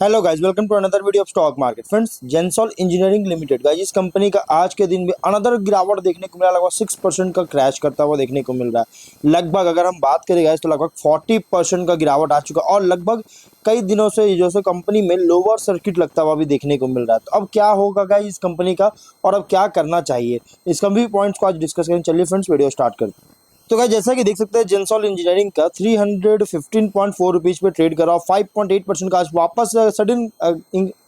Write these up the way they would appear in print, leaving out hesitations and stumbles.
Hello guys, welcome to another video of stock market. Friends, Gensol Engineering Limited guys, इस company का आज के दिन में अनदर गिरावट देखने को मिला। लगभग 6% का क्रैश करता हुआ देखने को मिल रहा है। लगभग अगर हम बात करें गाइस तो लगभग 40% का गिरावट आ चुका है और लगभग कई दिनों से जो है कंपनी में लोअर सर्किट लगता हुआ भी देखने को मिल रहा है। तो अब क्या होगा गाइस इस कंपनी का और अब क्या करना चाहिए, इसका भी पॉइंट्स को आज डिस्कस करें। चलिए फ्रेंड्स, वीडियो स्टार्ट करते हैं। तो गाइस, जैसा कि देख सकते हैं, जेंसॉल इंजीनियरिंग का 315.4 रुपीज पे ट्रेड करा और 5.8% का आज वापस सडन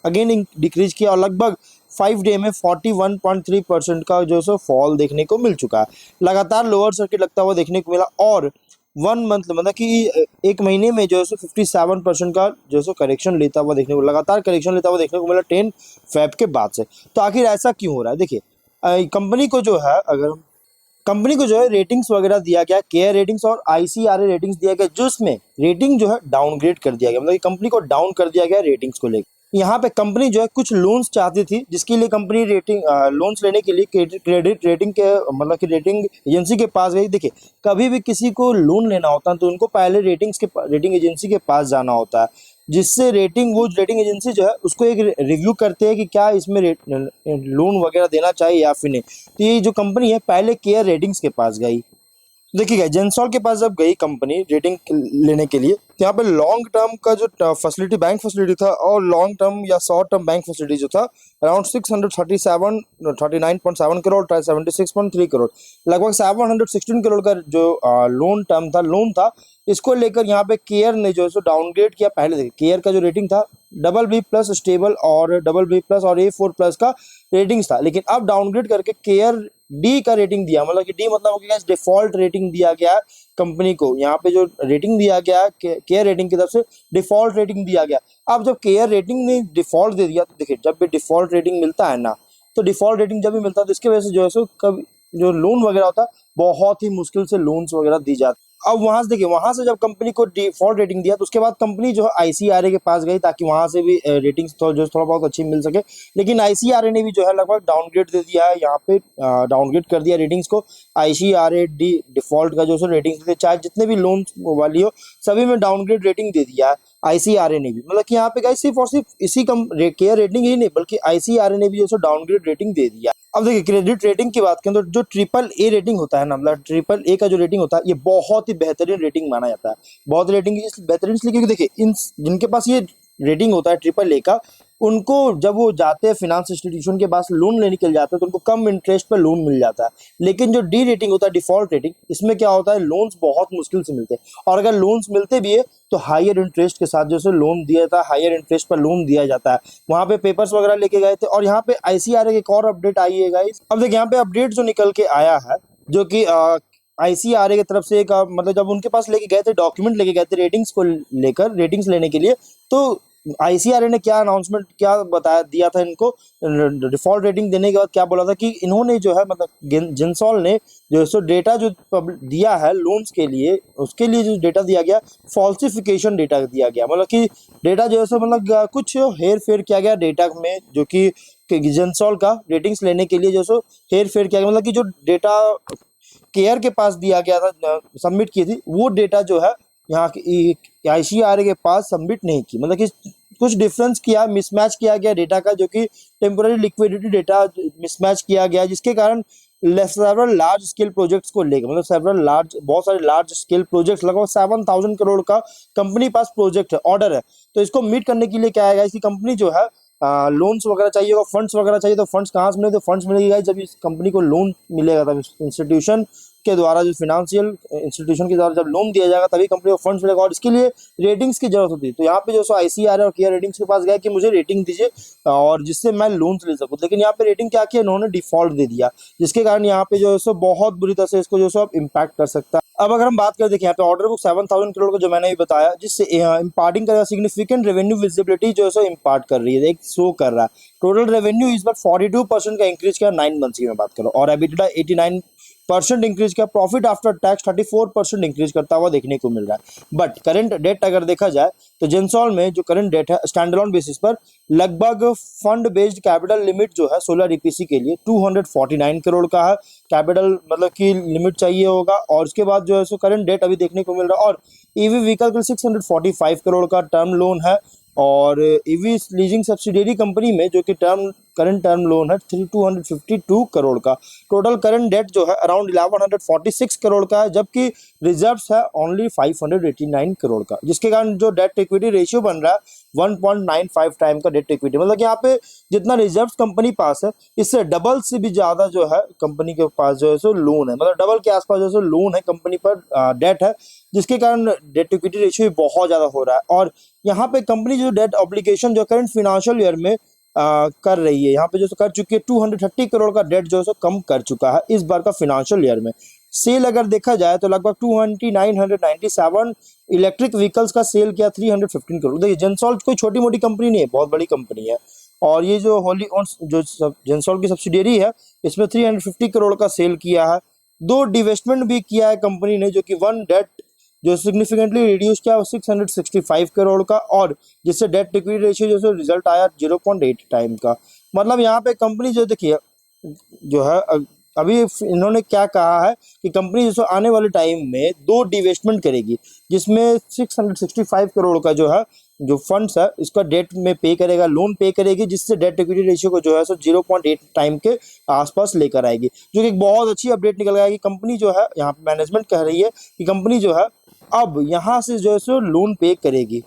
अगेन डिक्रीज किया और लगभग 5 डे में 41.3% का जो है फॉल देखने को मिल चुका है। लगातार लोअर सर्किट लगता हुआ देखने को मिला और 1 मंथ मतलब कि एक महीने में जो है 57% का जो है करेक्शन लेता हुआ देखने को, लगातार करेक्शन लेता हुआ देखने को मिला 10 फेब के बाद से। तो आखिर ऐसा क्यों हो रहा है? देखिए, कंपनी को जो है कंपनी को जो है रेटिंग्स वगैरह दिया गया, केयर रेटिंग्स और आईसीआरए रेटिंग्स दिया गया, जिसमें रेटिंग जो है डाउनग्रेड कर दिया गया, मतलब कि कंपनी को डाउन कर दिया गया रेटिंग्स को लेकर। यहाँ पे कंपनी जो है कुछ लोन्स चाहती थी, जिसके लिए कंपनी रेटिंग लोन्स लेने के लिए क्रेडिट रेटिंग के मतलब कि रेटिंग एजेंसी के पास गई। देखिए, कभी भी किसी को लोन लेना होता है तो उनको पहले रेटिंग एजेंसी के पास जाना होता है, जिससे वो रेटिंग एजेंसी जो है उसको एक रिव्यू करते हैं कि क्या इसमें लोन वगैरह देना चाहिए या फिर नहीं। तो ये जो कंपनी है पहले केयर रेटिंग्स के पास गई। देखिएगा, जेंसॉल के पास जब गई कंपनी रेटिंग लेने के लिए, तो यहाँ पे लॉन्ग टर्म का जो फैसिलिटी बैंक फैसिलिटी था और लॉन्ग टर्म या शॉर्ट टर्म बैंक फैसिलिटी जो था अराउंड 637 करोड़ 76.3 करोड़, लगभग 716 करोड़ का जो लोन था इसको लेकर यहाँ पे केयर ने जो है डाउनग्रेड किया। पहले देखिए, केयर का जो रेटिंग था BB+ स्टेबल और BB+ और A4+ का रेटिंग्स था, लेकिन अब डाउनग्रेड करके केयर डी का रेटिंग दिया। मतलब कि डी मतलब हो गया डिफॉल्ट रेटिंग दिया गया कंपनी को। यहाँ पे जो रेटिंग दिया गया केयर रेटिंग की तरफ से डिफॉल्ट रेटिंग दिया गया। अब जब केयर रेटिंग ने डिफॉल्ट दे दिया, तो देखिए जब भी डिफॉल्ट रेटिंग मिलता है ना, तो डिफॉल्ट रेटिंग जब भी मिलता है तो इसके वजह से जो है कभी जो लोन वगैरह होता है बहुत ही मुश्किल से लोन्स वगैरह दी जाती। अब वहां से देखिए, वहां से जब कंपनी को डिफॉल्ट रेटिंग दिया तो उसके बाद कंपनी जो है आईसीआरए के पास गई ताकि वहां से भी रेटिंग्स थोड़ा बहुत अच्छी मिल सके। लेकिन आईसीआरए ने भी जो है लगभग डाउनग्रेड दे दिया है, यहाँ पे डाउनग्रेड कर दिया रेटिंग्स को। आईसीआरए डिफॉल्ट का जो है रेटिंग्स चाहे जितने भी लोन वाली हो सभी में डाउनग्रेड रेटिंग दे दिया है आईसीआरए ने भी। मतलब कि यहाँ पे गाइस सिर्फ और सिर्फ इसी केयर रेटिंग ही नहीं बल्कि आईसीआरए ने भी जो है डाउनग्रेड रेटिंग दे दिया। अब देखिए, क्रेडिट रेटिंग की बात करें तो जो AAA रेटिंग होता है ना, मतलब AAA का जो रेटिंग होता है ये बहुत ही बेहतरीन रेटिंग माना जाता है। बहुत रेटिंग बेहतरीन इसलिए क्योंकि देखिए इन जिनके पास ये रेटिंग होता है AAA का, उनको जब वो जाते हैं फिनेंस इंस्टीट्यूशन के पास लोन लेने के लिए जाते हैं तो उनको कम इंटरेस्ट पर लोन मिल जाता है। लेकिन जो डी रेटिंग होता है डिफॉल्ट रेटिंग, इसमें क्या होता है लोन्स बहुत मुश्किल से मिलते हैं और अगर लोन्स मिलते भी है तो हायर इंटरेस्ट के साथ जो लोन दिया जाता है, हायर इंटरेस्ट पर लोन दिया जाता है। वहां पे पेपर्स वगैरह लेके गए थे और यहाँ पे आईसीआरए की एक और अपडेट आई है गाइस। अब देखिए, यहाँ पे अपडेट जो निकल के आया है, जो कि आईसीआरए की तरफ से एक मतलब जब उनके पास लेके गए थे, डॉक्यूमेंट लेके गए थे रेटिंग्स को लेकर, रेटिंग्स लेने के लिए, तो आईसीआरए ने क्या अनाउंसमेंट क्या बताया दिया था इनको डिफॉल्ट रेटिंग देने के बाद, क्या बोला था कि इन्होंने जो है मतलब जेंसॉल ने जो है डेटा जो दिया है लोन्स के लिए, उसके लिए जो डेटा दिया गया फॉल्सिफिकेशन डेटा दिया गया। मतलब कि डेटा जो है मतलब कुछ हेर फेर किया गया डेटा में, जो कि जेंसॉल का रेटिंग्स लेने के लिए जो है हेर फेर किया गया। मतलब कि जो डेटा केयर के पास दिया गया था, सबमिट की थी, वो डेटा जो है यहाँ की आईसीआरए के पास सबमिट नहीं की। मतलब कि कुछ डिफरेंस किया, मिसमैच किया गया डेटा का, जो कि टेम्पोररी लिक्विडिटी डेटा मिसमैच किया गया, जिसके कारण सेवरल लार्ज स्केल प्रोजेक्ट्स को लेकर, मतलब बहुत सारे लार्ज स्केल प्रोजेक्ट्स, लगभग 7,000 करोड़ का कंपनी पास प्रोजेक्ट है, ऑर्डर है। तो इसको मीट करने के लिए क्या है, इसकी कंपनी जो है लोन्स वगैरह चाहिए होगा, फंड्स वगैरह चाहिए, तो फंड्स कहाँ से मिले? तो फंड्स मिलेगा जब इस कंपनी को लोन मिलेगा, तब इंस्टीट्यूशन के द्वारा, जो फाइनेंशियल इंस्टीट्यूशन के द्वारा जब लोन दिया जाएगा तभी कंपनी को फंड्स मिलेगा और इसके लिए रेटिंग्स की जरूरत होती है। तो यहाँ पे जो आईसीआरए और केयर रेटिंग्स के पास गया कि मुझे रेटिंग दीजिए और जिससे मैं लोन्स ले सकूँ, लेकिन यहाँ पे रेटिंग क्या किया इन्होंने, डिफॉल्ट दे दिया, जिसके कारण यहाँ पे जो है बहुत बुरी तरह से इसको जो है इम्पैक्ट कर सकता है। अब अगर हम बात करें, देखिए यहाँ पे ऑर्डर बुक 7,000 करोड़ का जो मैंने भी बताया, जिससे इम्पार्टिंग करेगा सिग्निफिकेंट रेवेन्यू विजिबिलिटी जो है इम्पार्ट कर रही है, एक शो कर रहा है। टोटल रेवेन्यू इस बार 42% का इंक्रीज किया 9 मंथ्स की मैं बात करूँ, और एबिटा 89% इंक्रीज किया, प्रॉफिट आफ्टर टैक्स 34% इंक्रीज करता हुआ देखने को मिल रहा है। बट करंट डेट अगर देखा जाए तो जेंसॉल में जो करंट डेट है स्टैंडअलोन बेसिस पर लगभग फंड बेस्ड कैपिटल लिमिट जो है सोलर ईपीसी के लिए 249 करोड़ का है कैपिटल, मतलब कि लिमिट चाहिए होगा। और उसके बाद जो है करंट डेट अभी देखने को मिल रहा है, और ईवी व्हीकल के 645 करोड़ का टर्म लोन है, और ईवी लीजिंग सब्सिडियरी कंपनी में जो कि करंट टर्म लोन है 252 करोड़ का। टोटल करंट डेट जो है अराउंड 1146 करोड़ का है, जबकि रिजर्व्स है ओनली 589 करोड़ का, जिसके कारण जो डेट इक्विटी रेशियो बन रहा है 1.95 टाइम का डेट इक्विटी। मतलब कि यहाँ पे जितना रिजर्व्स कंपनी पास है इससे डबल से भी ज्यादा जो है कंपनी के पास जो है सो लोन है, मतलब डबल के आसपास जो है सो लोन है कंपनी पर, डेट है, जिसके कारण डेट इक्विटी रेशियो बहुत ज्यादा हो रहा है। और यहाँ पे कंपनी जो डेट ऑब्लिगेशन जो करंट फिनेंशियल ईयर में कर रही है, यहाँ पे जो कर चुकी है 230 करोड़ का डेट जो है सो कम कर चुका है इस बार का फिनेंशियल ईयर में। सेल अगर देखा जाए तो लगभग 2997 इलेक्ट्रिक व्हीकल्स का सेल किया 315 करोड़। देखिए जेंसॉल्ट कोई छोटी मोटी कंपनी नहीं है, बहुत बड़ी कंपनी है। और ये जो होली ऑन जो जेंसॉल्ट की सब्सिडियरी है इसमें 350 करोड़ का सेल किया है। दो डिवेस्टमेंट भी किया है कंपनी ने, जो कि वन डेट जो सिग्निफिकेंटली रिड्यूस किया 665 करोड़ का, और जिससे डेट इक्विटी रेशियो जो है रिजल्ट आया 0.8 टाइम का। मतलब यहाँ पे कंपनी जो देखिए जो है अभी इन्होंने क्या कहा है कि कंपनी जो आने वाले टाइम में दो डिवेस्टमेंट करेगी, जिसमें 665 करोड़ का जो है जो फंड्स है इसका डेट में पे करेगा, लोन पे करेगी, जिससे डेट इक्विटी रेशियो को जो है सो 0.8 टाइम के आसपास लेकर आएगी, जो कि एक बहुत अच्छी अपडेट निकल आएगी। कंपनी जो है यहाँ पे मैनेजमेंट कह रही है कि कंपनी जो है अब यहाँ से जो है सो लोन पे करेगी।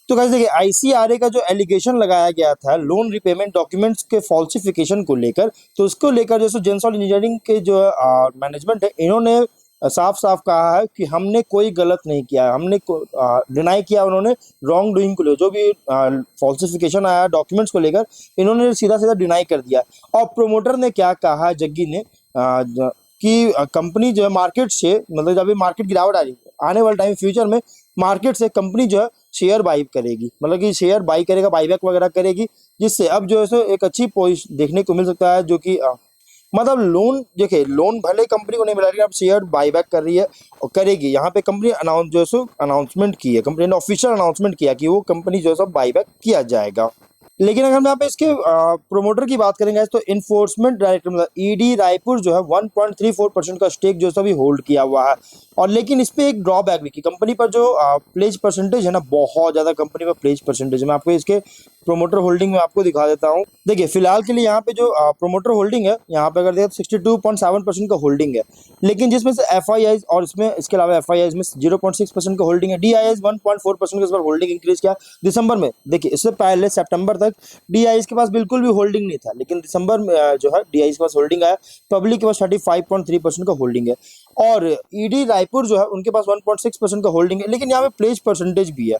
तो गाइस देखिए आईसीआरए का जो एलिगेशन लगाया गया था लोन रिपेमेंट डॉक्यूमेंट्स के फॉल्सिफिकेशन को लेकर, तो उसको लेकर जो जेंसॉल्ट इंजीनियरिंग के जो मैनेजमेंट है इन्होंने साफ साफ कहा है कि हमने कोई गलत नहीं किया है, हमने डिनाई किया उन्होंने रॉन्ग डूइंग को लेकर, जो भी फॉल्सिफिकेशन आया डॉक्यूमेंट्स को लेकर इन्होंने सीधा सीधा डिनाई कर दिया। और प्रोमोटर ने क्या कहा जग्गी ने कि कंपनी जो है मार्केट से, मतलब जब मार्केट गिरावट आ रही है आने वाले टाइम फ्यूचर में मार्केट से कंपनी जो है शेयर बाई करेगी, मतलब कि शेयर बाई करेगा, बाईबैक वगैरह करेगी, जिससे अब जो है सो एक अच्छी पोजीशन देखने को मिल सकता है। जो कि मतलब लोन देखिए लोन भले कंपनी को नहीं मिला लेकिन अब शेयर बाईबैक कर रही है और करेगी। यहाँ पे कंपनी अनाउंस जो है सो अनाउंसमेंट की है, कंपनी ने ऑफिशियल अनाउंसमेंट किया कि वो कंपनी जो है सो बाईबैक किया जाएगा। लेकिन अगर हम यहाँ पे इसके प्रोमोटर की बात करेंगे तो इन्फोर्समेंट डायरेक्टर मतलब ईडी रायपुर जो है 1.34% का स्टेक जो सभी होल्ड किया हुआ है। और लेकिन इस पे एक ड्रॉबैक भी की कंपनी पर जो प्लेज परसेंटेज है ना, बहुत ज्यादा कंपनी पर प्लेज परसेंटेज है। मैं आपको इसके प्रोमोटर होल्डिंग में आपको दिखा देता हूँ। देखिए फिलहाल के लिए यहाँ पे जो प्रोमोटर होल्डिंग है यहाँ पे अगर देखें 62.7% का होल्डिंग है, लेकिन जिसमें से एफआईआई और इसमें इसके अलावा एफआईआई में 0.6% का होल्डिंग है। डीआईआई 1.4% का इस बार होल्डिंग इंक्रीज किया दिसंबर में। देखिए इससे पहले सितंबर तक डीआईआई के पास बिल्कुल भी होल्डिंग नहीं था, लेकिन दिसंबर में जो है डीआईआई के पास होल्डिंग आया, पब्लिक के पास 35.3% का होल्डिंग है। और ईडी रायपुर जो है उनके पास 1.6% का होल्डिंग है, लेकिन यहाँ पे प्लेज परसेंटेज भी है।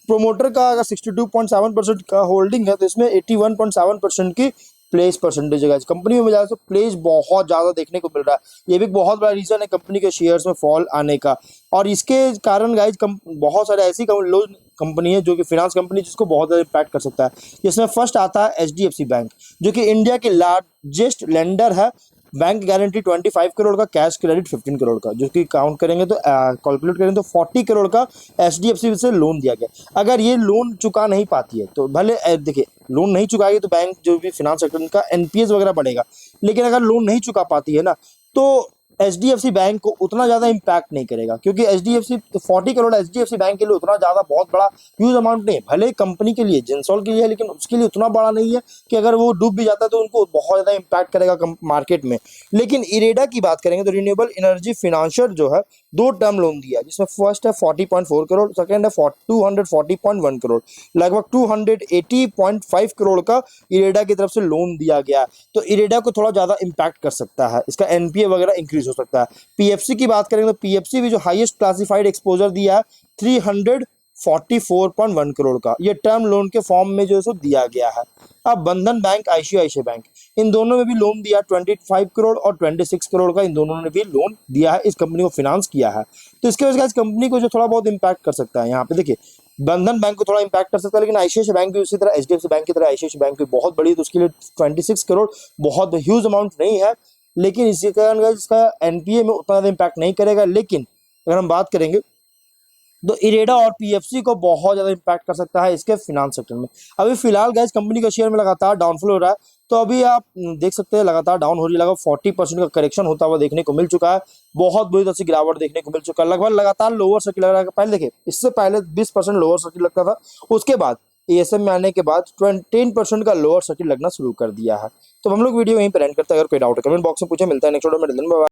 प्रोमोटर का अगर 62.7% का होल्डिंग है तो इसमें 81.7% की प्लेस परसेंटेज है। कंपनी में वजह से प्लेस बहुत ज्यादा देखने को मिल रहा है, ये भी एक बहुत बड़ा रीजन है कंपनी के शेयर्स में फॉल आने का। और इसके कारण गाइज बहुत सारे ऐसी लोन कंपनी है जो कि फाइनेंस कंपनी जिसको बहुत ज्यादा इम्पैक्ट कर सकता है। जिसमें फर्स्ट आता है एचडीएफसी बैंक, जो कि इंडिया के लार्जेस्ट लेंडर है। बैंक गारंटी 25 करोड़ का, कैश क्रेडिट 15 करोड़ का, जो कि काउंट करेंगे तो कैलकुलेट करेंगे तो 40 करोड़ का एचडीएफसी से लोन दिया गया। अगर ये लोन चुका नहीं पाती है तो भले देखिए लोन नहीं चुकाएगी तो बैंक जो भी फाइनेंस सेक्टर का एनपीएस वगैरह बढ़ेगा, लेकिन अगर लोन नहीं चुका पाती है ना तो एचडीएफसी बैंक को उतना ज्यादा इम्पैक्ट नहीं करेगा, क्योंकि एचडीएफसी 40 करोड़ एचडीएफसी बैंक के लिए उतना ज्यादा बहुत बड़ा ह्यूज अमाउंट नहीं है। भले कंपनी के लिए जेंसॉल के लिए है, लेकिन उसके लिए उतना बड़ा नहीं है कि अगर वो डूब भी जाता है तो उनको बहुत ज्यादा इम्पैक्ट करेगा मार्केट में। लेकिन इरेडा की बात करेंगे तो रिन्यूएबल एनर्जी फिनेंशियर जो है दो टर्म लोन दिया, जिसमें फर्स्ट है 40.4 करोड़, सेकंड है 240.1 करोड़, लगभग 280.5 करोड़ का इरेडा की तरफ से लोन दिया गया। तो इरेडा को थोड़ा ज्यादा इम्पैक्ट कर सकता है, इसका एनपीए वगैरह इंक्रीज हो सकता है। पीएफसी की बात करेंगे तो पीएफसी भी जो हाईएस्ट क्लासिफाइड एक्सपोजर दिया है 344.1 करोड़ का, ये टर्म लोन के फॉर्म में जो है सो दिया गया है। अब बंधन बैंक, आईसीआईसीआई बैंक, इन दोनों में भी लोन दिया 25 करोड़ और 26 करोड़ का, इन दोनों ने भी लोन दिया है, इस कंपनी को फाइनेंस किया है। तो इसके वजह से इस कंपनी को जो थोड़ा बहुत इंपैक्ट कर सकता है। यहाँ पे देखिए बंधन बैंक को थोड़ा इंपैक्ट कर सकता है, लेकिन आईसीआईसीआई बैंक भी उसी तरह एचडीएफसी बैंक की तरह आईसीआईसीआई बैंक भी बहुत बड़ी है, तो उसके लिए 26 करोड़ बहुत ह्यूज अमाउंट नहीं है। लेकिन इसी कारण इसका एनपीए में उतना ज्यादा इंपैक्ट नहीं करेगा। लेकिन अगर हम बात करेंगे तो इरेडा और पीएफसी को बहुत ज्यादा इंपैक्ट कर सकता है इसके फाइनेंस सेक्टर में। अभी फिलहाल गैस कंपनी का शेयर में लगातार डाउनफॉल हो रहा है, तो अभी आप देख सकते हैं लगातार डाउन हो रही है, लगभग 40% का करेक्शन होता हुआ देखने को मिल चुका है, बहुत बुरी तरह से गिरावट देखने को मिल चुका है, लगभग लगातार लोअर सर्किट लग रहा है। पहले देखिए इससे पहले 20% लोअर सर्किट लगता था, उसके बाद एएसएम में आने के बाद 10% का लोअर सर्किट लगना शुरू कर दिया है। तो हम लोग वीडियो यहीं पर एंड करते हैं। अगर कोई डाउट है कमेंट बॉक्स में पूछे। मिलता है नेक्स्ट वीडियो में।